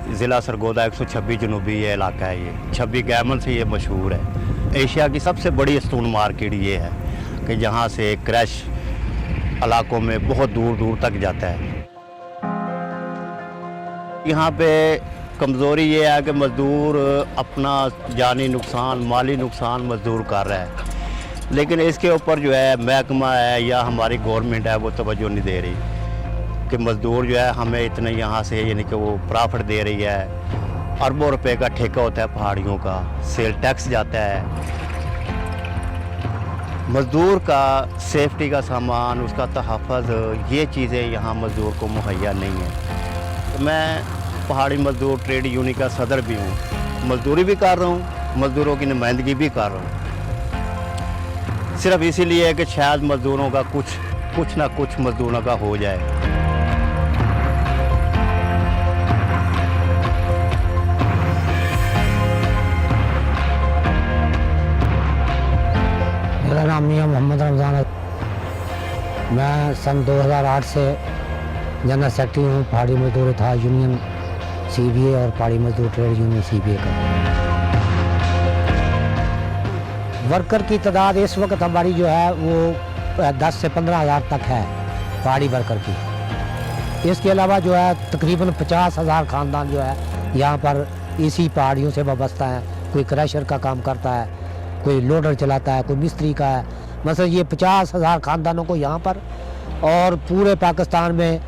ज़िला सरगोदा 126 जनूबी ये इलाका है। ये 26 गैमन से ये मशहूर है। एशिया की सबसे बड़ी स्टोन मार्केट ये है कि जहाँ से क्रैश इलाकों में बहुत दूर दूर तक जाता है। यहाँ पे कमज़ोरी ये है कि मज़दूर अपना जानी नुकसान, माली नुकसान मज़दूर कर रहा है, लेकिन इसके ऊपर जो है महकमा है या हमारी गवर्नमेंट है वो तवज्जो नहीं दे रही कि मज़दूर जो है हमें इतने यहाँ से यानी कि वो प्रॉफिट दे रही है। अरबों रुपए का ठेका होता है पहाड़ियों का, सेल टैक्स जाता है। मज़दूर का सेफ्टी का सामान, उसका तहफ़्फ़ुज़, ये चीज़ें यहाँ मज़दूर को मुहैया नहीं है। तो मैं पहाड़ी मज़दूर ट्रेड यूनियन का सदर भी हूँ, मज़दूरी भी कर रहा हूँ, मज़दूरों की नुमाइंदगी भी कर रहा हूँ, सिर्फ इसीलिए कि शायद मज़दूरों का कुछ ना कुछ मज़दूरों का हो जाए। मेरा नाम मियां मोहम्मद रमज़ान है। मैं सन 2008 से जनरल सेक्रेटरी हूँ पहाड़ी मजदूर था यूनियन CBA और पहाड़ी मजदूर ट्रेड यूनियन CBA का। वर्कर की तादाद इस वक्त हमारी जो है वो 10 से 15 हज़ार तक है पहाड़ी वर्कर की। इसके अलावा जो है तकरीबन 50,000 ख़ानदान जो है यहाँ पर इसी पहाड़ियों से वाबस्ता है। कोई क्रैशर का काम करता है, कोई लोडर चलाता है, कोई मिस्त्री का है। मतलब ये 50,000 ख़ानदानों को यहाँ पर, और पूरे पाकिस्तान में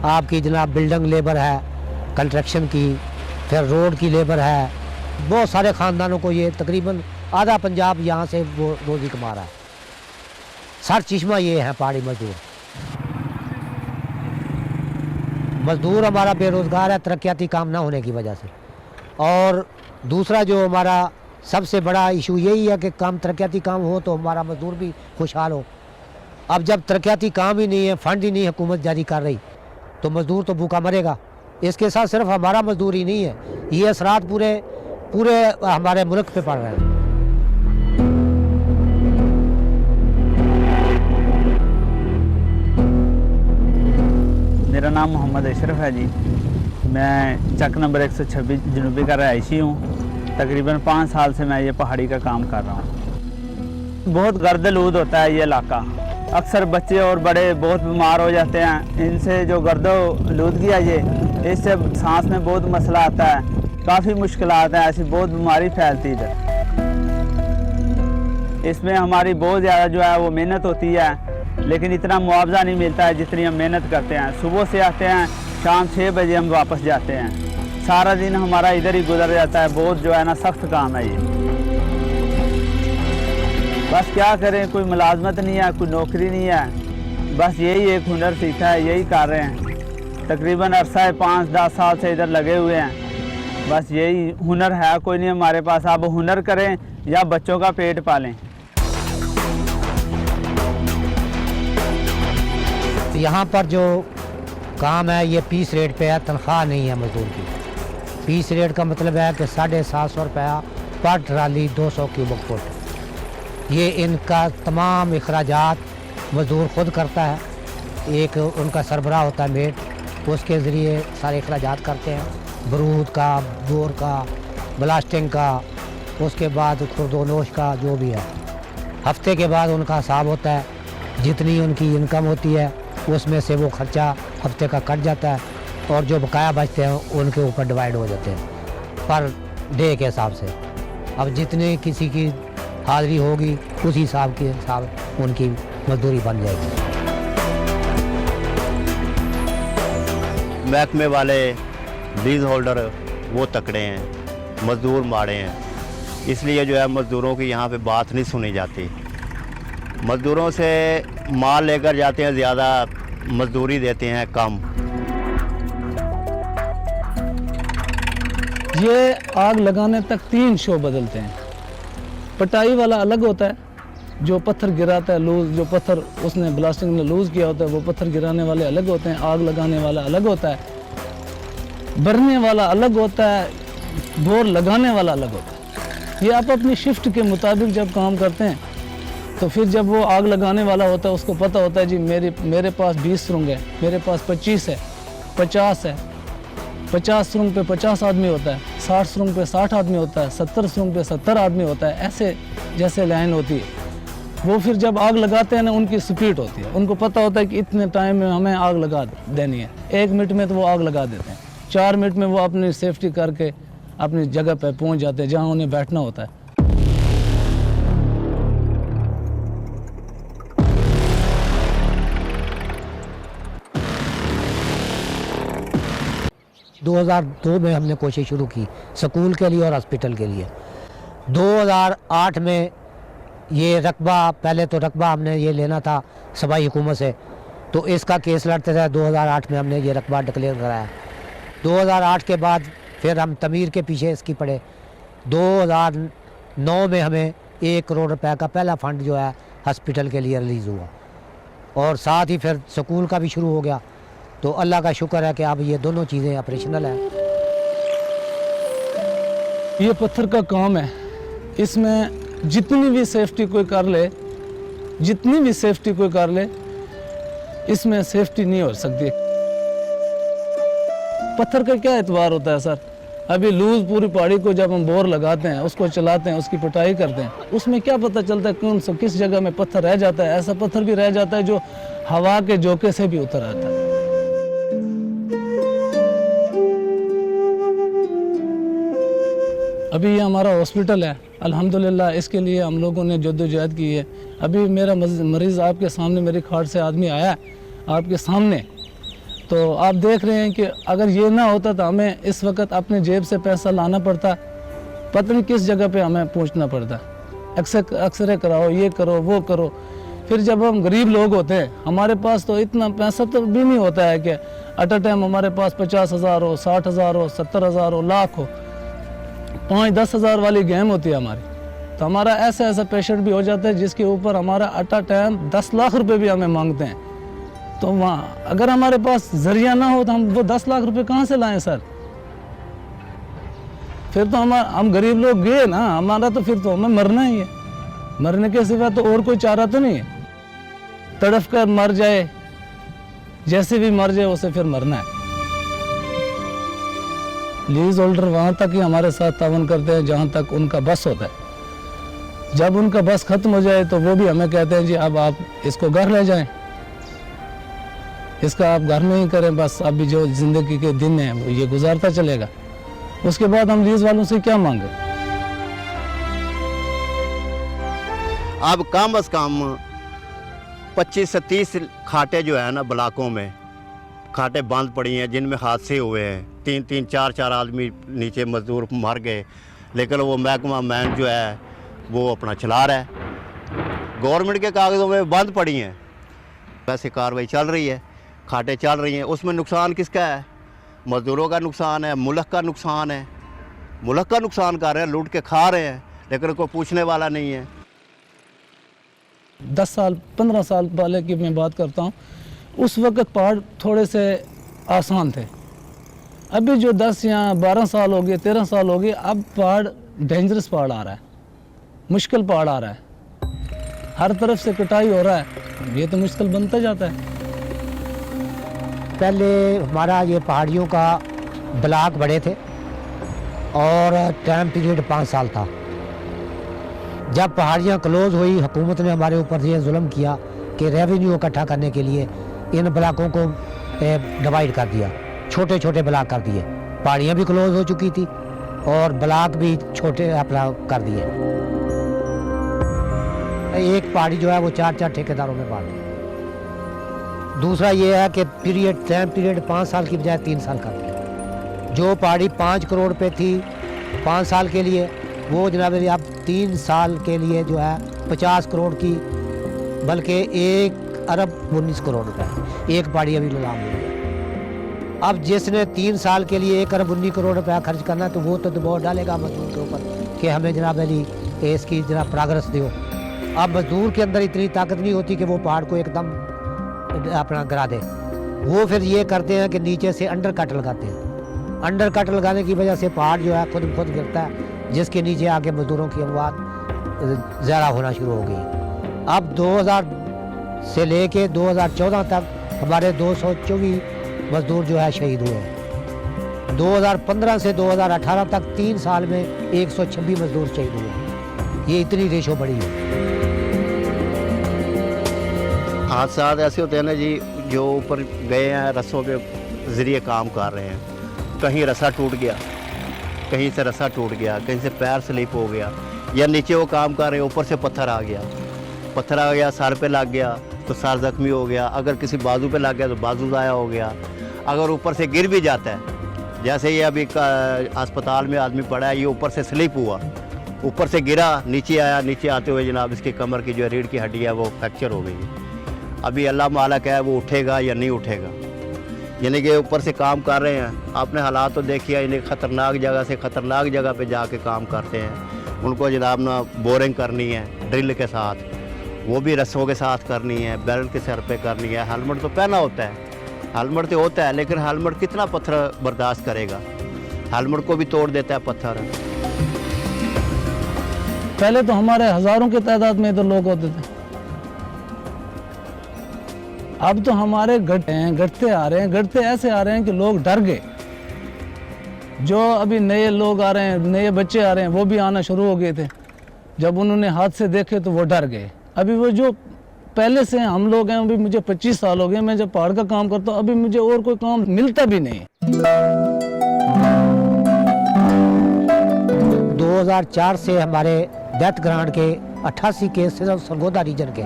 आपकी जनाब बिल्डिंग लेबर है, कंस्ट्रक्शन की, फिर रोड की लेबर है, बहुत सारे ख़ानदानों को ये तकरीबन आधा पंजाब यहाँ से वो रोज़ी कमा रहा है। सर चश्मा ये है पहाड़ी मजदूर। मजदूर हमारा बेरोज़गार है तरक्याती काम ना होने की वजह से। और दूसरा जो हमारा सबसे बड़ा इशू यही है कि काम तरक्याती काम हो तो हमारा मजदूर भी खुशहाल हो। अब जब तरक्याती काम ही नहीं है, फंड ही नहीं हुकूमत जारी कर रही, तो मजदूर तो भूखा मरेगा। इसके साथ सिर्फ हमारा मजदूर ही नहीं है, ये असरात पूरे हमारे मुल्क पे पड़ रहे हैं। मेरा नाम मोहम्मद अशरफ है जी। मैं चक नंबर 126 जनूबी का रहायशी हूँ। तकरीबन 5 साल से मैं ये पहाड़ी का काम कर रहा हूँ। बहुत गर्द-आलूद होता है ये इलाका। अक्सर बच्चे और बड़े बहुत बीमार हो जाते हैं। इनसे जो गर्द-आलूदगी है ये, इससे सांस में बहुत मसला आता है, काफ़ी मुश्किलात हैं, ऐसी बहुत बीमारी फैलती है। इसमें हमारी बहुत ज़्यादा जो है वो मेहनत होती है, लेकिन इतना मुआवजा नहीं मिलता है जितनी हम मेहनत करते हैं। सुबह से आते हैं, शाम 6 बजे हम वापस जाते हैं। सारा दिन हमारा इधर ही गुजर जाता है। बहुत जो है ना सख्त काम है ये। बस क्या करें, कोई मुलाजमत नहीं है, कोई नौकरी नहीं है, बस यही एक हुनर सीखा है, यही कर रहे हैं। तकरीबन अरसा है 5-10 साल से इधर लगे हुए हैं। बस यही हुनर है, कोई नहीं हमारे पास। अब हुनर करें या बच्चों का पेट पालें। यहाँ पर जो काम है ये पीस रेट पे है, तनख्वाह नहीं है मजदूर की। पीस रेट का मतलब है कि 750 रुपया पर ट्राली 200 क्यूबिक फुट। ये इनका तमाम अखराजात मजदूर खुद करता है। एक उनका सरबराह होता है मेट, उसके ज़रिए सारे अखराजात करते हैं, बरूद का, बोर का, ब्लास्टिंग का, उसके बाद खुर्दोनोश का, जो भी है। हफ्ते के बाद उनका हिसाब होता है, जितनी उनकी इनकम होती है उसमें से वो खर्चा हफ्ते का कट जाता है, और जो बकाया बचते हैं उनके ऊपर डिवाइड हो जाते हैं पर डे के हिसाब से। अब जितने किसी की हाज़िरी होगी उसी हिसाब के हिसाब उनकी मजदूरी बन जाएगी। महकमे वाले लीज होल्डर वो तकड़े हैं, मज़दूर माड़े हैं, इसलिए जो है मज़दूरों की यहाँ पे बात नहीं सुनी जाती। मज़दूरों से माल लेकर जाते हैं ज़्यादा, मजदूरी देते हैं कम। ये आग लगाने तक 3 शो बदलते हैं। पटाई वाला अलग होता है, जो पत्थर गिराता है लूज, जो पत्थर उसने ब्लास्टिंग में लूज किया होता है वो पत्थर गिराने वाले अलग होते हैं। आग लगाने वाला अलग होता है, भरने वाला अलग होता है, बोर लगाने वाला अलग होता है। ये आप अपनी शिफ्ट के मुताबिक जब काम करते हैं तो फिर जब वो आग लगाने वाला होता है उसको पता होता है जी मेरे पास 20 सुरंग है, मेरे पास 25 है, 50 है, 50 सुरंग पे 50 आदमी होता है, 60 सुरंग पे 60 आदमी होता है, 70 सुरंग पे 70 आदमी होता है, ऐसे जैसे लाइन होती है। वो फिर जब आग लगाते हैं ना, उनकी स्पीड होती है, उनको पता होता है कि इतने टाइम में हमें आग लगा देनी है। 1 मिनट में तो वो आग लगा देते हैं, 4 मिनट में वो अपनी सेफ्टी करके अपनी जगह पे पहुंच जाते हैं जहां उन्हें बैठना होता है। 2002 में हमने कोशिश शुरू की स्कूल के लिए और हॉस्पिटल के लिए। 2008 में ये रकबा, पहले तो रकबा हमने ये लेना था सूबाई हुकूमत से, तो इसका केस लड़ते थे। 2008 में हमने ये रकबा डिक्लेयर कराया। 2008 के बाद फिर हम तमीर के पीछे इसकी पड़े। 2009 में हमें 1 करोड़ रुपए का पहला फंड जो है हॉस्पिटल के लिए रिलीज़ हुआ, और साथ ही फिर स्कूल का भी शुरू हो गया। तो अल्लाह का शुक्र है कि अब ये दोनों चीज़ें ऑपरेशनल हैं। ये पत्थर का काम है, इसमें जितनी भी सेफ्टी कोई कर ले, जितनी भी सेफ्टी कोई कर ले, इसमें सेफ्टी नहीं हो सकती। पत्थर का क्या एतबार होता है सर? अभी लूज पूरी पहाड़ी को जब हम बोर लगाते हैं, उसको चलाते हैं, उसकी पिटाई करते हैं, उसमें क्या पता चलता है कौन सा किस जगह में पत्थर रह जाता है। ऐसा पत्थर भी रह जाता है जो हवा के झोंके से भी उतर आता है। अभी ये हमारा हॉस्पिटल है, अल्हम्दुलिल्लाह इसके लिए हम लोगों ने जद्दोजहद की है। अभी मेरा मरीज़ आपके सामने, मेरी खाट से आदमी आया आपके सामने, तो आप देख रहे हैं कि अगर ये ना होता तो हमें इस वक्त अपने जेब से पैसा लाना पड़ता, पता नहीं किस जगह पे हमें पहुंचना पड़ता। एक्सरे कराओ, ये करो, वो करो। फिर जब हम गरीब लोग होते हैं, हमारे पास तो इतना पैसा तो भी नहीं होता है कि एट अ टाइम हमारे पास 50,000 हो, 60,000 हो, 70,000 हो, लाख हो। 5-10 हज़ार वाली गेम होती है हमारी। तो हमारा ऐसा पेशेंट भी हो जाता है जिसके ऊपर हमारा एट अ टाइम 10 लाख रुपए भी हमें मांगते हैं। तो वहाँ अगर हमारे पास जरिया ना हो तो हम वो 10 लाख रुपए कहाँ से लाएं सर? फिर तो हम गरीब लोग गए ना, हमारा तो फिर तो हमें मरना ही है। मरने के सिवा तो और कोई चारा तो नहीं है। तड़फ कर मर जाए, जैसे भी मर जाए उसे फिर मरना है। लीज होल्डर वहाँ तक ही हमारे साथ तावन करते हैं जहाँ तक उनका बस होता है। जब उनका बस खत्म हो जाए तो वो भी हमें कहते हैं जी अब आप इसको घर ले जाएं, इसका आप घर में ही करें, बस अभी जो ज़िंदगी के दिन हैं वो ये गुजारता चलेगा। उसके बाद हम लीज वालों से क्या मांगे? अब कम अज़ कम 25 से 30 खाटें जो है ना ब्लॉकों में खाटें बंद पड़ी हैं जिनमें हादसे हुए हैं। 3-3, 4-4 आदमी नीचे मजदूर मर गए, लेकिन वो महकमा मैन जो है वो अपना चला रहा है। गवर्नमेंट के कागज़ों में बंद पड़ी हैं, वैसे कार्रवाई चल रही है, खाटें चल रही हैं। उसमें नुकसान किसका है? मजदूरों का नुकसान है, मुल्क का नुकसान है। मुल्क का नुकसान कर रहे हैं, लूट के खा रहे हैं, लेकिन कोई पूछने वाला नहीं है। 10 साल 15 साल पहले की मैं बात करता हूँ, उस वक्त पहाड़ थोड़े से आसान थे। अभी जो 10 या 12 साल हो गए, 13 साल हो गए, अब पहाड़ डेंजरस पहाड़ आ रहा है, मुश्किल पहाड़ आ रहा है। हर तरफ से कटाई हो रहा है, ये तो मुश्किल बनता जाता है। पहले हमारा ये पहाड़ियों का ब्लॉक बड़े थे और टाइम पीरियड 5 साल था। जब पहाड़ियाँ क्लोज हुई, हुकूमत ने हमारे ऊपर ये जुल्म किया कि रेवेन्यू इकट्ठा करने के लिए इन ब्लॉकों को डिवाइड कर दिया, छोटे छोटे ब्लॉक कर दिए। पहाड़ियाँ भी क्लोज हो चुकी थी और ब्लॉक भी छोटे अपना कर दिए। एक पहाड़ी जो है वो 4-4 ठेकेदारों में बांट दी। दूसरा ये है कि टाइम पीरियड 5 साल की बजाय 3 साल कर दिया। जो पहाड़ी 5 करोड़ पे थी 5 साल के लिए, वो जनाब अब 3 साल के लिए जो है 50 करोड़ की, बल्कि 1 अरब 19 करोड़ रुपए एक पहाड़ी अभी नीलाम हुई है। अब जिसने 3 साल के लिए 1 अरब 19 करोड़ रुपया खर्च करना है तो वो तो दबाव डालेगा मजदूर के ऊपर कि हमें जनाब अली इसकी जनाब प्रोग्रेस दो। अब मजदूर के अंदर इतनी ताकत नहीं होती कि वो पहाड़ को एकदम अपना गिरा दे। वो फिर ये करते हैं कि नीचे से अंडर कट लगाते हैं। अंडर कट लगाने की वजह से पहाड़ जो है खुद गिरता है, जिसके नीचे आके मजदूरों की अमवात ज़्यादा होना शुरू हो गई। अब 2000 से लेके 2014 तक हमारे 224 मजदूर जो है शहीद हुए हैं। 2015 से 2018 तक 3 साल में 126 मजदूर शहीद हुए। ये इतनी रेशो बढ़ी है। हादसा ऐसे होते हैं ना जी, जो ऊपर गए हैं रस्सों के ज़रिए काम कर रहे हैं, कहीं रस्सा टूट गया, कहीं से रस्सा टूट गया, कहीं से पैर स्लिप हो गया, या नीचे वो काम कर रहे हैं ऊपर से पत्थर आ गया, सर पे लग गया तो सर ज़ख्मी हो गया, अगर किसी बाजू पे लग गया तो बाजू ज़ाया हो गया, अगर ऊपर से गिर भी जाता है, जैसे ये अभी अस्पताल में आदमी पड़ा है, ये ऊपर से स्लिप हुआ, ऊपर से गिरा, नीचे आया, नीचे आते हुए जनाब इसकी कमर की जो रीढ़ की हड्डी है वो फ्रैक्चर हो गई। अभी अल्लाह मालिक है वो उठेगा या नहीं उठेगा, यानी कि ऊपर से काम कर रहे हैं। आपने हालात तो देखिए, यानी ख़तरनाक जगह से ख़तरनाक जगह पे जाके काम करते हैं। उनको जनाब ना बोरिंग करनी है ड्रिल के साथ, वो भी रस्सों के साथ करनी है, बेल्ट के सर पे करनी है। हेलमेट तो पहना होता है, हेलमेट तो होता है, लेकिन हेलमेट कितना पत्थर बर्दाश्त करेगा, हेलमेट को भी तोड़ देता है पत्थर। पहले तो हमारे हज़ारों की तादाद में इधर लोग होते थे, अब तो हमारे घटते आ रहे हैं, घटते ऐसे आ रहे हैं कि लोग डर गए। जो अभी नए लोग आ रहे हैं, नए बच्चे आ रहे हैं, वो भी आना शुरू हो गए थे। जब उन्होंने हादसे देखे तो वो डर गए। अभी वो जो पहले से हम लोग हैं, अभी मुझे 25 साल हो गए, मैं जब पहाड़ का काम करता हूँ, अभी मुझे और कोई काम मिलता भी नहीं। 2004 से हमारे डेथ ग्रांट के 88 केस सिर्फ सरगोदा रीजन के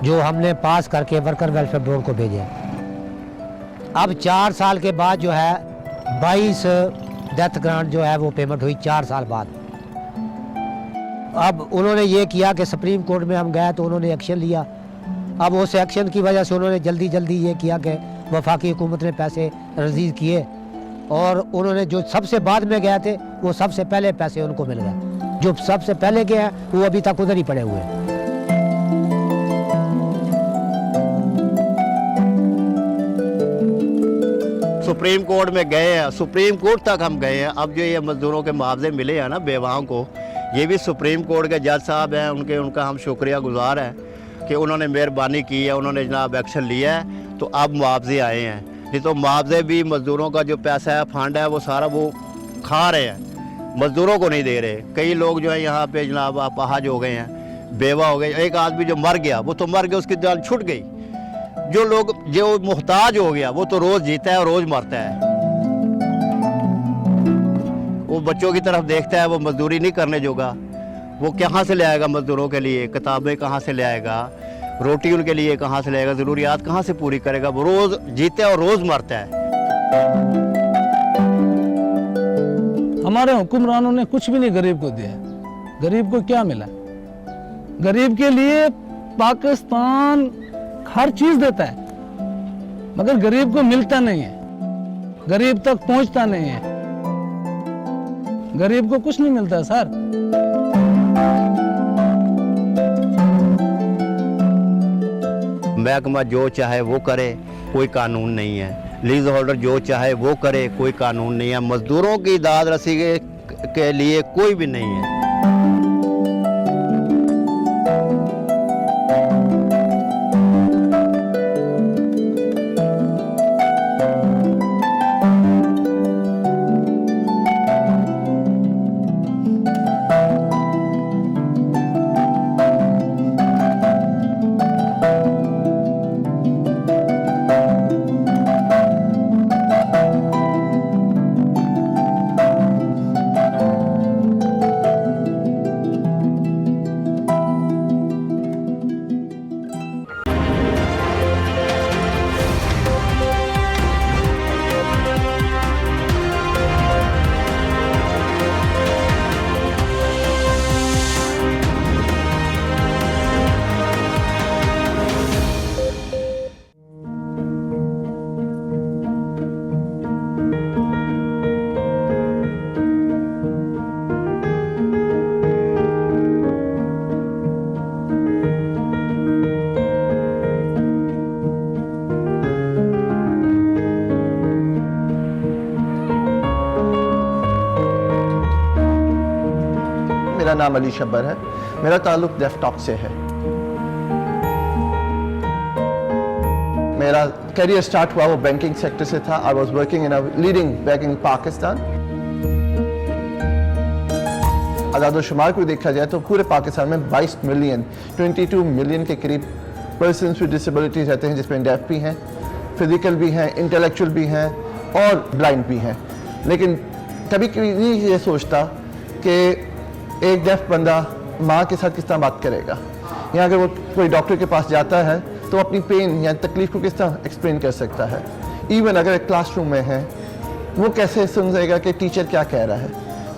जो हमने पास करके वर्कर वेलफेयर बोर्ड को भेजे। अब 4 साल के बाद जो है 22 डेथ ग्रांट जो है वो पेमेंट हुई 4 साल बाद। अब उन्होंने ये किया कि सुप्रीम कोर्ट में हम गए तो उन्होंने एक्शन लिया। अब उस एक्शन की वजह से उन्होंने जल्दी ये किया कि वफाकी हुकूमत ने पैसे रजीज़ किए, और उन्होंने जो सबसे बाद में गए थे वो सबसे पहले पैसे उनको मिल गए। जो सबसे पहले गए हैं वो अभी तक उधर ही पड़े हुए हैं। सुप्रीम कोर्ट में गए हैं, सुप्रीम कोर्ट तक हम गए हैं। अब जो ये मज़दूरों के मुआवजे मिले हैं ना बेवाओं को, ये भी सुप्रीम कोर्ट के जज साहब हैं, उनका हम शुक्रिया गुजार हैं कि उन्होंने मेहरबानी की है, उन्होंने जनाब एक्शन लिया है, तो अब मुआवजे आए हैं। नहीं तो मुआवजे भी मज़दूरों का जो पैसा है, फंड है, वो सारा वो खा रहे हैं, मज़दूरों को नहीं दे रहे। कई लोग जो है यहाँ पे जनाब अपाहज हो गए हैं, बेवा हो गए। एक आदमी जो मर गया वो तो मर गया, उसकी जान छूट गई। जो मुहताज हो गया वो तो रोज़ जीता है और रोज़ मरता है। वो बच्चों की तरफ देखता है, वो मजदूरी नहीं करने जोगा। वो कहाँ से ले आएगा मजदूरों के लिए? किताबें कहाँ से ले आएगा? रोटी उनके लिए कहाँ से लाएगा? ज़रूरियात कहाँ से पूरी करेगा? वो रोज़ जीता है और रोज़ मरता है। हमारे हुक्मरानों ने कुछ भी नहीं गरीब को दिया। गरीब को क्या मिला? गरीब के लिए पाकिस्तान हर चीज देता है, मगर गरीब को मिलता नहीं है, गरीब तक पहुंचता नहीं है। गरीब को कुछ नहीं मिलता सर। महकमा जो चाहे वो करे, कोई कानून नहीं है। लीज होल्डर जो चाहे वो करे, कोई कानून नहीं है। मजदूरों की दाद रसी के लिए कोई भी नहीं है। मेरा नाम अली शब्बर है। मेरा ताल्लुक डेस्कटॉप से है। मेरा करियर स्टार्ट हुआ वो बैंकिंग सेक्टर से था। I was working in a leading bank in Pakistan. आदाद-ओ-शुमार को देखा जाए तो पूरे पाकिस्तान में 22 मिलियन 22 मिलियन के करीब पर्सनस विद डिसेबिलिटीज रहते हैं, जिसमें डेफ भी हैं, फिजिकल भी हैं, इंटेलेक्चुअल भी हैं और ब्लाइंड भी हैं। लेकिन कभी कभी नहीं ये सोचता कि एक डेफ बंदा माँ के साथ किस तरह बात करेगा, या अगर वो कोई डॉक्टर के पास जाता है तो अपनी पेन या तकलीफ को किस तरह एक्सप्लेन कर सकता है। इवन अगर एक क्लासरूम में है वो कैसे समझेगा कि टीचर क्या कह रहा है।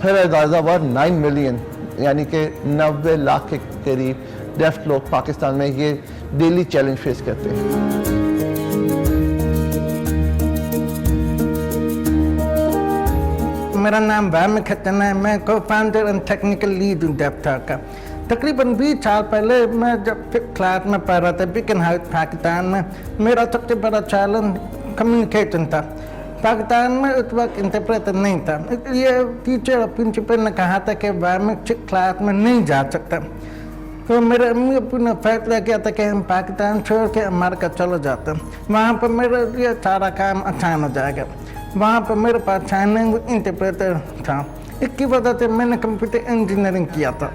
फिर अंदाज़ा हुआ 9 मिलियन यानी कि 90 लाख के करीब डेफ लोग पाकिस्तान में ये डेली चैलेंज फेस करते हैं। मेरा नाम वैम खतन है। मैं को फाउंडर एंड टेक्निकल लीड हूँ डेफ्टॉक का। तकरीबन 20 साल पहले मैं जब 5th क्लास में पढ़ रहा था बिकन हाउस पाकिस्तान में, मेरा सबसे बड़ा चैलेंज कम्युनिकेशन था। पाकिस्तान में उस वक्त इंटरप्रेटर नहीं था, इसलिए टीचर और प्रिंसिपल ने कहा था कि वैम क्लास में नहीं जा सकता। तो मेरे अम्मी अब्बू ने फैसला किया था कि हम पाकिस्तान छोड़ के अमेरिका चले जाते, वहाँ पर मेरे लिए सारा काम आसान हो जाएगा। वहाँ पर मेरे पास साइन लैंग्वेज इंटरप्रेटर था, इसकी वजह से मैंने कंप्यूटर इंजीनियरिंग किया था।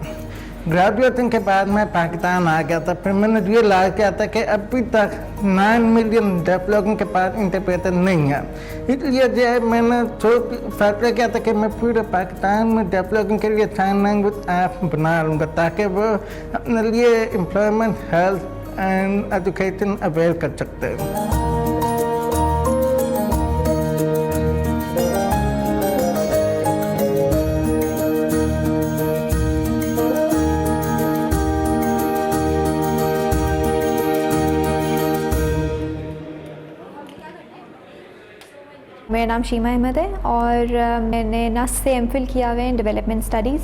ग्रेजुएशन के बाद मैं पाकिस्तान आ गया था। फिर मैंने रियलाइज किया था कि अभी तक 9 मिलियन डेफ लोगों के पास इंटरप्रेटर नहीं है, इसलिए जो मैंने फैसला किया था कि मैं पूरे पाकिस्तान में डेफ लोगों के लिए साइन लैंग्वेज ऐप बना लूँगा ताकि वो अपने लिए employment, health and education avail कर सकते हैं। मेरा नाम शीमा अहमद है और मैंने नस से एमफिल किया हुआ है इन डेवलपमेंट स्टडीज़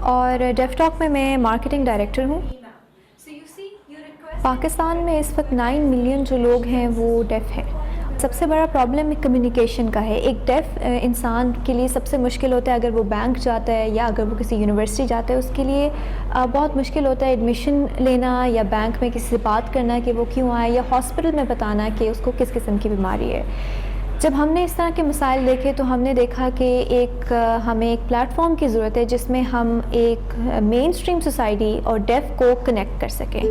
और डेफ्टॉक में मैं मार्केटिंग डायरेक्टर हूँ। पाकिस्तान में इस वक्त 9 मिलियन जो लोग हैं वो डेफ़ हैं। सबसे बड़ा प्रॉब्लम कम्युनिकेशन का है। एक डेफ़ इंसान के लिए सबसे मुश्किल होता है अगर वो बैंक जाता है या अगर वो किसी यूनिवर्सिटी जाता है, उसके लिए बहुत मुश्किल होता है एडमिशन लेना या बैंक में किसी से बात करना कि वो क्यों आए, या हॉस्पिटल में बताना कि उसको किस किस्म की बीमारी है। जब हमने इस तरह के मसाइल देखे तो हमने देखा कि हमें एक प्लेटफॉर्म की ज़रूरत है जिसमें हम एक मेन स्ट्रीम सोसाइटी और डेफ़ को कनेक्ट कर सकें।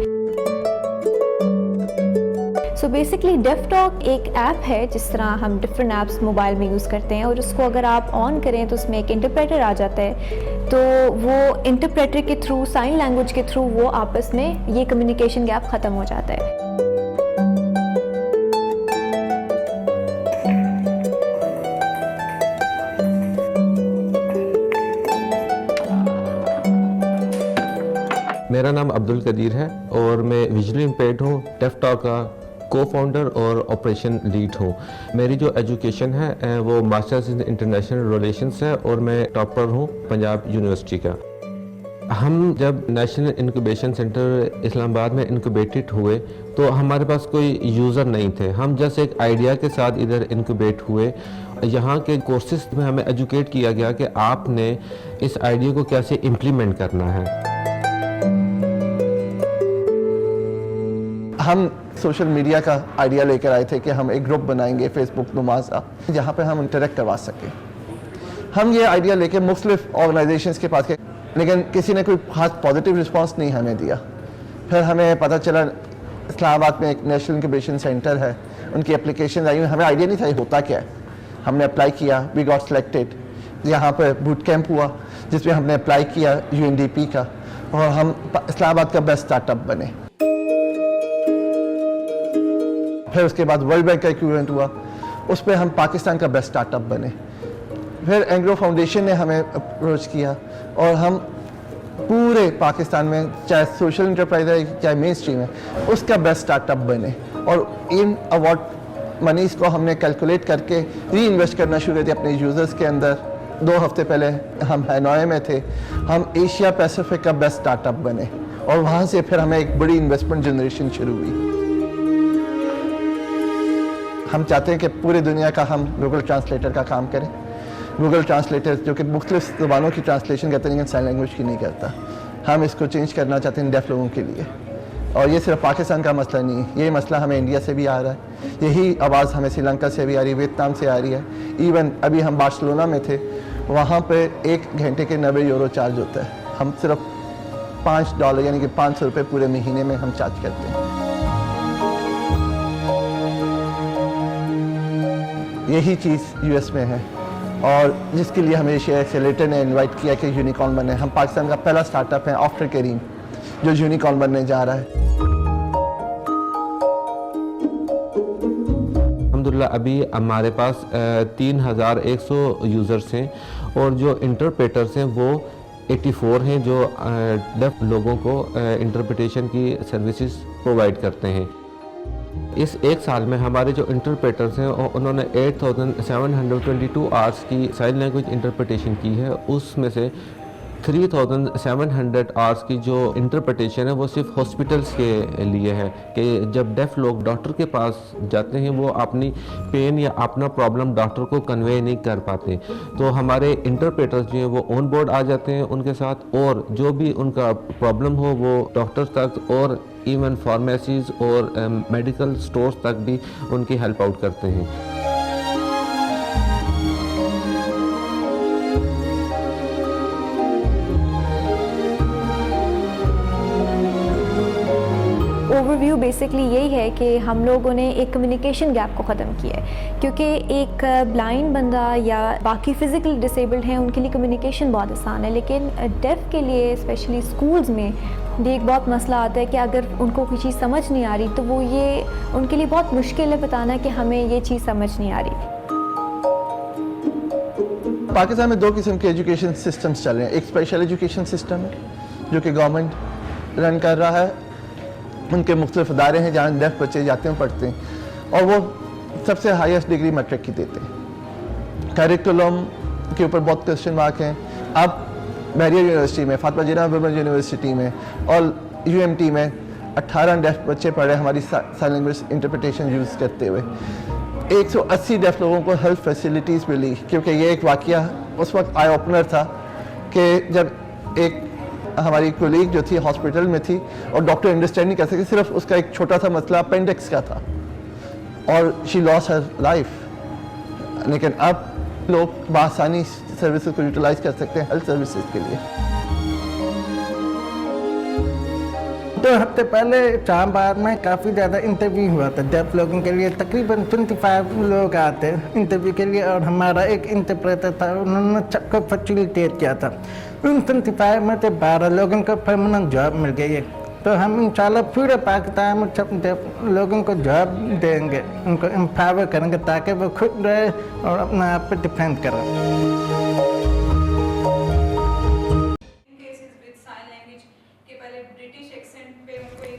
सो बेसिकली डेफ्टॉक एक ऐप है, जिस तरह हम डिफरेंट ऐप्स मोबाइल में यूज़ करते हैं, और उसको अगर आप ऑन करें तो उसमें एक इंटरप्रेटर आ जाता है। तो वो इंटरप्रेटर के थ्रू, साइन लैंग्वेज के थ्रू वो आपस में ये कम्युनिकेशन गैप ख़त्म हो जाता है। मेरा नाम अब्दुल कदीर है और मैं विजुअली इम्पेयर्ड हूँ। डेफ्टॉक का को-फाउंडर और ऑपरेशन लीड हूँ। मेरी जो एजुकेशन है वो मास्टर्स इन इंटरनेशनल रिलेशंस है और मैं टॉपर हूँ पंजाब यूनिवर्सिटी का। हम जब नेशनल इंक्यूबेशन सेंटर इस्लामाबाद में इंक्यूबेटेड हुए तो हमारे पास कोई यूज़र नहीं थे। हम जैसे एक आइडिया के साथ इधर इंक्यूबेट हुए। यहाँ के कोर्सेज में हमें एजुकेट किया गया कि आपने इस आइडिया को कैसे इम्प्लीमेंट करना है। हम सोशल मीडिया का आइडिया लेकर आए थे कि हम एक ग्रुप बनाएंगे फेसबुक नुमाज का, जहाँ पे हम इंटरेक्ट करवा सकें। हम ये आइडिया लेके मुख्तलिफ ऑर्गेनाइजेशंस के पास गए, लेकिन किसी ने कोई खास पॉजिटिव रिस्पांस नहीं हमें दिया। फिर हमें पता चला इस्लामाबाद में एक नेशनल इंक्यूबेशन सेंटर है, उनकी एप्लीकेशन आई, हमें आइडिया नहीं था ये होता क्या है। हमने अप्लाई किया, वी गॉट सिलेक्टेड। यहाँ पर बूट कैंप हुआ जिसमें हमने अप्लाई किया UNDP का, और हम इस्लामाबाद का बेस्ट स्टार्टअप बने। फिर उसके बाद वर्ल्ड बैंक का एक इवेंट हुआ, उस पर हम पाकिस्तान का बेस्ट स्टार्टअप बने। फिर एंग्रो फाउंडेशन ने हमें अप्रोच किया और हम पूरे पाकिस्तान में, चाहे सोशल इंटरप्राइज है चाहे मेन स्ट्रीम है, उसका बेस्ट स्टार्टअप बने। और इन अवार्ड मनीज को हमने कैलकुलेट करके री इन्वेस्ट करना शुरू किया अपने यूज़र्स के अंदर। 2 हफ्ते पहले हम हैनोई में थे, हम एशिया पैसिफिक का बेस्ट स्टार्टअप बने, और वहाँ से फिर हमें एक बड़ी इन्वेस्टमेंट जनरेशन शुरू हुई। हम चाहते हैं कि पूरी दुनिया का हम गूगल ट्रांसलेटर का काम करें। गूगल ट्रांसलेटर जो कि मुख्तलिफ ज़बानों की ट्रांसलेशन करते हैं लेकिन साइन लैंग्वेज की नहीं करता, हम इसको चेंज करना चाहते हैं डेफ लोगों के लिए। और ये सिर्फ पाकिस्तान का मसला नहीं है, ये मसला हमें इंडिया से भी आ रहा है, यही आवाज़ हमें श्रीलंका से भी आ रही है, वियतनाम से आ रही है। इवन अभी हम बार्सिलोना में थे, वहाँ पे 1 घंटे के 90 यूरो चार्ज होता है, हम सिर्फ $5 यानी कि 500 रुपये पूरे महीने में हम चार्ज करते हैं। यही चीज़ यूएस में है और जिसके लिए हमें एक्सेलेरेटर ने इनवाइट किया कि यूनिकॉर्न बने। हम पाकिस्तान का पहला स्टार्टअप है आफ्टर करीम जो यूनिकॉर्न बनने जा रहा है। अल्हम्दुलिल्लाह अभी हमारे पास 3100 यूज़र्स हैं और जो इंटरप्रेटर्स हैं वो 84 हैं जो डेफ लोगों को इंटरप्रिटेशन की सर्विसेज प्रोवाइड करते हैं। इस एक साल में हमारे जो इंटरप्रेटर्स हैं उन्होंने 8722 आवर्स की साइन लैंग्वेज इंटरप्रिटेशन की है। उसमें से 3700 आवर्स की जो इंटरप्रिटेशन है वो सिर्फ हॉस्पिटल्स के लिए है कि जब डेफ लोग डॉक्टर के पास जाते हैं वो अपनी पेन या अपना प्रॉब्लम डॉक्टर को कन्वे नहीं कर पाते, तो हमारे इंटरप्रेटर्स जो हैं वो ऑन बोर्ड आ जाते हैं उनके साथ और जो भी उनका प्रॉब्लम हो वो डॉक्टर्स तक और इवन फार्मेसीज़ और मेडिकल स्टोर्स तक भी उनकी हेल्प आउट करते हैं। ओवरव्यू बेसिकली यही है कि हम लोगों ने एक कम्युनिकेशन गैप को ख़त्म किया है, क्योंकि एक ब्लाइंड बंदा या बाकी फ़िज़िकली डिसेबल्ड हैं उनके लिए कम्युनिकेशन बहुत आसान है, लेकिन डेफ़ के लिए स्पेशली स्कूल्स में भी एक बहुत मसला आता है कि अगर उनको कोई चीज़ समझ नहीं आ रही तो वो ये उनके लिए बहुत मुश्किल है बताना कि हमें ये चीज़ समझ नहीं आ रही। पाकिस्तान में 2 किस्म के एजुकेशन सिस्टम्स चल रहे हैं। एक स्पेशल एजुकेशन सिस्टम है जो कि गवर्नमेंट रन कर रहा है, उनके मुख्तलिफ अदारे हैं जहाँ डेफ बच्चे जाते हैं पढ़ते हैं और वो सबसे हाईएस्ट डिग्री मैट्रिक की देते हैं। करिकुलम के ऊपर बहुत क्वेश्चन मार्क हैं। अब बैरियर यूनिवर्सिटी में, फातिमा जिन्ना वुमेन यूनिवर्सिटी में और यूएमटी में 18 डेफ बच्चे पढ़े हमारी साइन लैंग्वेज इंटरप्रिटेशन यूज़ करते हुए। 180 डेफ लोगों को हेल्थ फैसिलिटीज़ मिली, क्योंकि ये एक वाक़या उस वक्त आई ओपनर था कि जब एक हमारी कोलीग जो थी हॉस्पिटल में थी और डॉक्टर अंडरस्टैंड नहीं कर सके, सिर्फ उसका एक छोटा सा मसला अपेंडिक्स का था और शी लॉस हर लाइफ। लेकिन अब लोग बआसानी सर्विसेज को यूटिलाइज कर सकते हैं हेल्थ सर्विसेज के लिए। 2 हफ्ते पहले इस्लामाबाद में काफ़ी ज़्यादा इंटरव्यू हुआ था डेफ लोगों के लिए। तकरीबन 25 लोग आते इंटरव्यू के लिए और हमारा एक इंटरप्रेटर था, उन्होंने सबको फैसिलिटेट किया था। उन 25 में से 12 लोगों को परमानेंट जॉब मिल गई है। तो हम इंशाल्लाह पूरे पाकिस्तान में सब डेफ लोगों को जॉब देंगे, उनको एम्पावर करेंगे ताकि वो खुद रहे और अपना आप पे डिपेंड करें।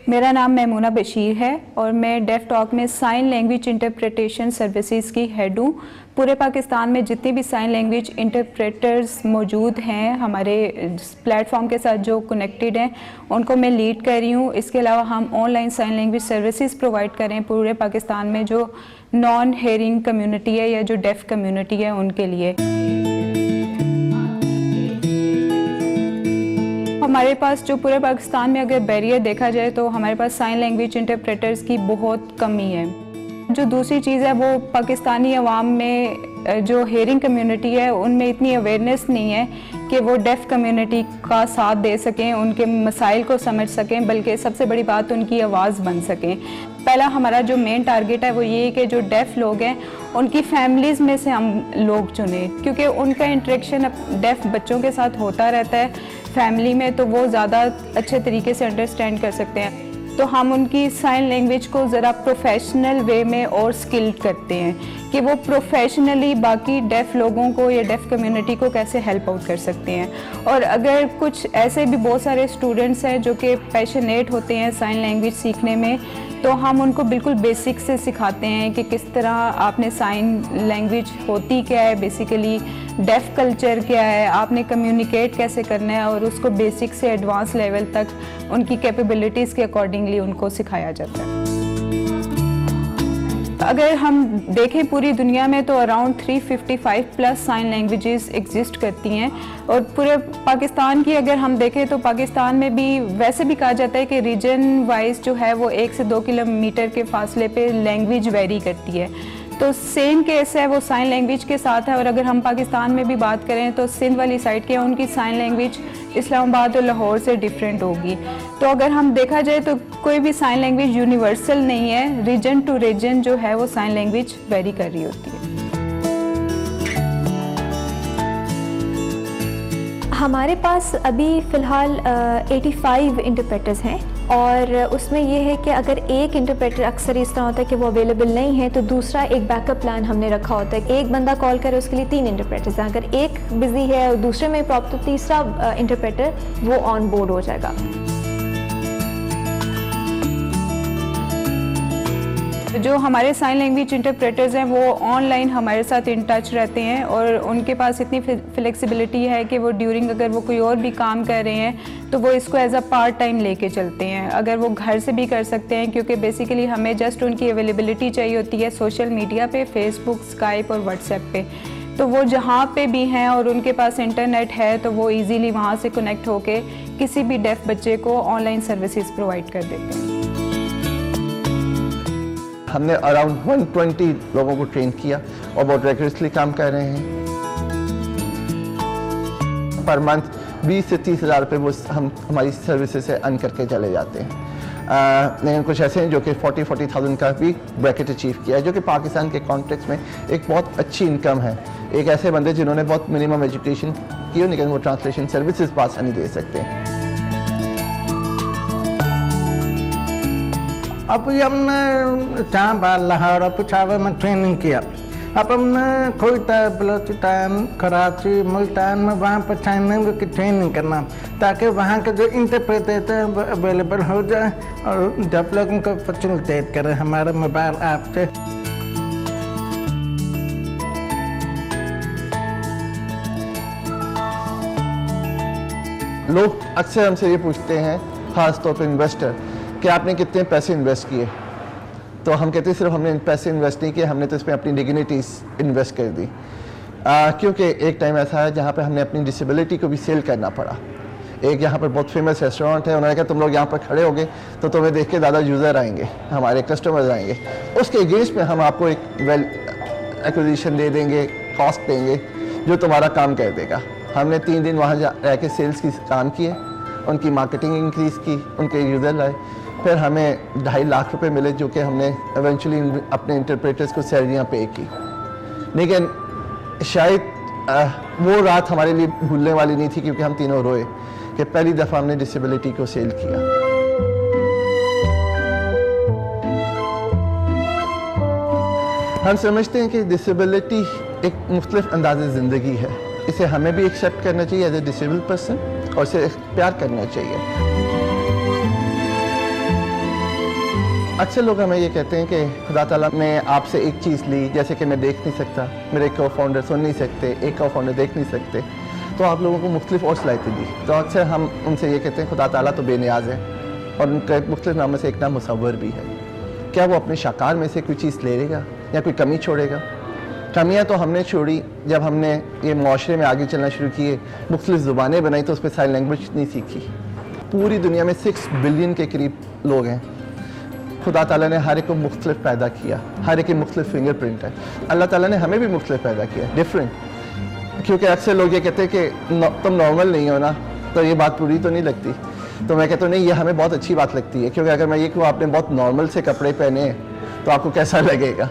मेरा नाम मैमूना बशीर है और मैं डेफ टॉक में साइन लैंग्वेज इंटरप्रिटेशन सर्विसेज की हेड हूँ। पूरे पाकिस्तान में जितने भी साइन लैंग्वेज इंटरप्रेटर्स मौजूद हैं हमारे प्लेटफॉर्म के साथ जो कनेक्टेड हैं उनको मैं लीड कर रही हूँ। इसके अलावा हम online sign language services provide करें पूरे पाकिस्तान में जो नॉन हेयरिंग कम्युनिटी है या जो डेफ कम्युनिटी है उनके लिए। हमारे पास जो पूरे पाकिस्तान में अगर बैरियर देखा जाए तो हमारे पास साइन लैंग्वेज इंटरप्रेटर्स की बहुत कमी है। जो दूसरी चीज़ है वो पाकिस्तानी अवाम में जो हेयरिंग कम्युनिटी है उनमें इतनी अवेयरनेस नहीं है कि वो डेफ कम्युनिटी का साथ दे सकें, उनके मसाइल को समझ सकें, बल्कि सबसे बड़ी बात उनकी आवाज़ बन सकें। पहला हमारा जो मेन टारगेट है वो ये है कि जो डेफ लोग हैं उनकी फैमिलीज़ में से हम लोग चुनें, क्योंकि उनका इंटरेक्शन डेफ बच्चों के साथ होता रहता है फैमिली में, तो वो ज़्यादा अच्छे तरीके से अंडरस्टैंड कर सकते हैं। तो हम उनकी साइन लैंग्वेज को ज़रा प्रोफेशनल वे में और स्किल्ड करते हैं कि वो प्रोफेशनली बाकी डेफ लोगों को या डेफ कम्युनिटी को कैसे हेल्प आउट कर सकते हैं। और अगर कुछ ऐसे भी बहुत सारे स्टूडेंट्स हैं जो कि पैशनेट होते हैं साइन लैंग्वेज सीखने में, तो हम उनको बिल्कुल बेसिक से सिखाते हैं कि किस तरह आपने साइन लैंग्वेज होती क्या है, बेसिकली डेफ कल्चर क्या है, आपने कम्युनिकेट कैसे करना है, और उसको बेसिक से एडवांस लेवल तक उनकी कैपेबिलिटीज़ के अकॉर्डिंगली उनको सिखाया जाता है। अगर हम देखें पूरी दुनिया में तो around 355 plus sign languages exist करती हैं, और पूरे पाकिस्तान की अगर हम देखें तो पाकिस्तान में भी वैसे भी कहा जाता है कि रीजन वाइज जो है वो 1 से 2 किलोमीटर के फासले पे लैंग्वेज वेरी करती है। तो सेम केस है वो साइन लैंग्वेज के साथ है। और अगर हम पाकिस्तान में भी बात करें तो सिंध वाली साइड के उनकी साइन लैंग्वेज इस्लामाबाद और लाहौर से डिफरेंट होगी। तो अगर हम देखा जाए तो कोई भी साइन लैंग्वेज यूनिवर्सल नहीं है, रीजन टू रीजन जो है वो साइन लैंग्वेज वेरी कर रही होती है। हमारे पास अभी फ़िलहाल 85 इंटरप्रेटर्स हैं, और उसमें ये है कि अगर एक इंटरप्रेटर, अक्सर इस तरह होता है कि वो अवेलेबल नहीं है तो दूसरा एक बैकअप प्लान हमने रखा होता है। एक बंदा कॉल करे उसके लिए 3 इंटरप्रेटर्स हैं, अगर एक बिज़ी है और दूसरे में प्रॉब्लम तो तीसरा इंटरप्रेटर वो ऑन बोर्ड हो जाएगा। जो हमारे साइन लैंग्वेज इंटरप्रेटर्स हैं वो ऑनलाइन हमारे साथ इन टच रहते हैं, और उनके पास इतनी फ्लेक्सिबिलिटी है कि वो ड्यूरिंग अगर वो कोई और भी काम कर रहे हैं तो वो इसको एज अ पार्ट टाइम लेके चलते हैं। अगर वो घर से भी कर सकते हैं, क्योंकि बेसिकली हमें जस्ट उनकी अवेलेबिलिटी चाहिए होती है सोशल मीडिया पे, फेसबुक, स्काइप और व्हाट्सएप पे। तो वो जहाँ पे भी हैं और उनके पास इंटरनेट है तो वो इजीली वहाँ से कनेक्ट होके किसी भी डेफ बच्चे को ऑनलाइन सर्विसेज प्रोवाइड कर देते हैं। हमने अराउंड 120 लोगों को ट्रेन किया और बहुत रेगुलरली काम कर रहे हैं। पर मंथ 20 से 30 हज़ार रुपये वो हम हमारी सर्विसेज से अर्न करके चले जाते हैं। लेकिन कुछ ऐसे हैं जो कि 40,000 का भी ब्रैकेट अचीव किया है, जो कि पाकिस्तान के कॉन्टेक्स्ट में एक बहुत अच्छी इनकम है। एक ऐसे बंदे जिन्होंने बहुत मिनिमम एजुकेशन की हो लेकिन वो ट्रांसलेशन सर्विसेज पास नहीं दे सकते हैं। अब हमने जहाँ बार लाहौर और पिशावर में ट्रेनिंग किया। अब हमने कोयटा, बलोचिस्तान, कराची, मुल्तान में वहाँ पर साइन लैंग्वेज की ट्रेनिंग करना, ताकि वहाँ के जो इंटरप्रेटर हैं वो अवेलेबल हो जाए और जब लोगों को फैसिलिटेट करें हमारे मोबाइल ऐप से। लोग अक्सर हमसे ये पूछते हैं, ख़ास तौर पर इन्वेस्टर, कि आपने कितने पैसे इन्वेस्ट किए। तो हम कहते हैं सिर्फ हमने पैसे इन्वेस्ट नहीं किए, हमने तो इसमें अपनी डिग्निटीज़ इन्वेस्ट कर दी। क्योंकि एक टाइम ऐसा है जहाँ पे हमने अपनी डिसेबिलिटी को भी सेल करना पड़ा। एक यहाँ पर बहुत फेमस रेस्टोरेंट है, उन्होंने कहा तुम लोग यहाँ पर खड़े होगे तो तुम्हें देख के ज़्यादा यूज़र आएंगे, हमारे कस्टमर्स आएंगे, उसके अगेंस्ट में हम आपको एक वेल एक्विजिशन दे देंगे, कॉस्ट देंगे जो तुम्हारा काम कर देगा। हमने 3 दिन वहाँ रह के सेल्स की काम किए, उनकी मार्केटिंग इंक्रीज़ की, उनके यूज़र लाए, फिर हमें 2.5 लाख रुपए मिले जो कि हमने एवेंचुअली अपने इंटरप्रेटर्स को सैलरियाँ पे की। लेकिन शायद वो रात हमारे लिए भूलने वाली नहीं थी, क्योंकि हम तीनों रोए कि पहली दफ़ा हमने डिसेबिलिटी को सेल किया। हम समझते हैं कि डिसेबिलिटी एक मुख्तलिफ अंदाज़े ज़िंदगी है, इसे हमें भी एक्सेप्ट करना चाहिए एज ए डिसेबल्ड पर्सन और इसे प्यार करना चाहिए। अक्सर लोग हमें ये कहते हैं कि खुदा ताला ने आपसे एक चीज़ ली, जैसे कि मैं देख नहीं सकता, मेरे को फाउंडर सुन नहीं सकते, एक को फाउंडर देख नहीं सकते, तो आप लोगों को मुख्तलिफ और सलाहियतें दी। तो अक्सर हम उनसे ये कहते हैं खुदा ताला तो बेनियाज है, और उनका मुख्तलिफ नामों से एक नाम मुसव्वर भी है। क्या वो अपने शाकार में से कोई चीज़ ले लेगा या कोई कमी छोड़ेगा? कमियाँ तो हमने छोड़ी जब हमने ये माशरे में आगे चलना शुरू किए, मुख्तलिफ ज़ुबानें बनाई तो उस पर साइन लैंग्वेज नहीं सीखी। पूरी दुनिया में 6 बिलियन के करीब लोग हैं। खुदा ताला ने हर एक को मुख्तलिफ पैदा किया, हर एक की मुख्तलिफ फिंगरप्रिंट है। अल्लाह ताला ने हमें भी मुख्तलिफ पैदा किया, डिफरेंट। क्योंकि अक्सर लोग ये कहते हैं कि तुम नॉर्मल नहीं हो ना, तो ये बात पूरी तो नहीं लगती। तो मैं कहता हूँ नहीं, ये हमें बहुत अच्छी बात लगती है, क्योंकि अगर मैं ये कहूँ आपने बहुत नॉर्मल से कपड़े पहने हैं तो आपको कैसा लगेगा?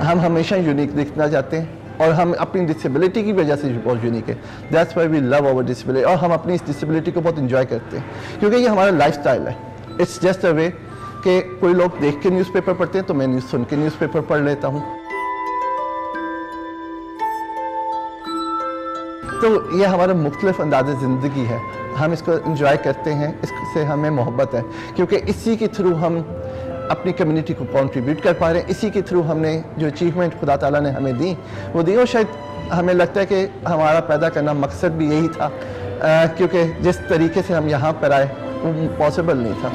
हम हमेशा यूनिक दिखना चाहते हैं, और हम अपनी डिसेबिलिटी की वजह से बहुत यूनिक है। That's why we love our disability, और हम अपनी इस डिसेबिलिटी को बहुत इंजॉय करते हैं, क्योंकि ये हमारा लाइफस्टाइल है। इट्स जस्ट अ वे कि कोई लोग देख के न्यूज़पेपर पढ़ते हैं तो मैं सुन के न्यूज़पेपर पढ़ लेता हूँ। तो ये हमारा मुख्तलिफ अंदाज़े ज़िंदगी है, हम इसको इंजॉय करते हैं, इससे हमें मोहब्बत है, क्योंकि इसी के थ्रू हम अपनी कम्युनिटी को कंट्रीब्यूट कर पा रहे हैं। इसी के थ्रू हमने जो अचीवमेंट खुदा ताला ने हमें दी वो दी, और शायद हमें लगता है कि हमारा पैदा करना मकसद भी यही था, क्योंकि जिस तरीके से हम यहाँ पर आए वो पॉसिबल नहीं था।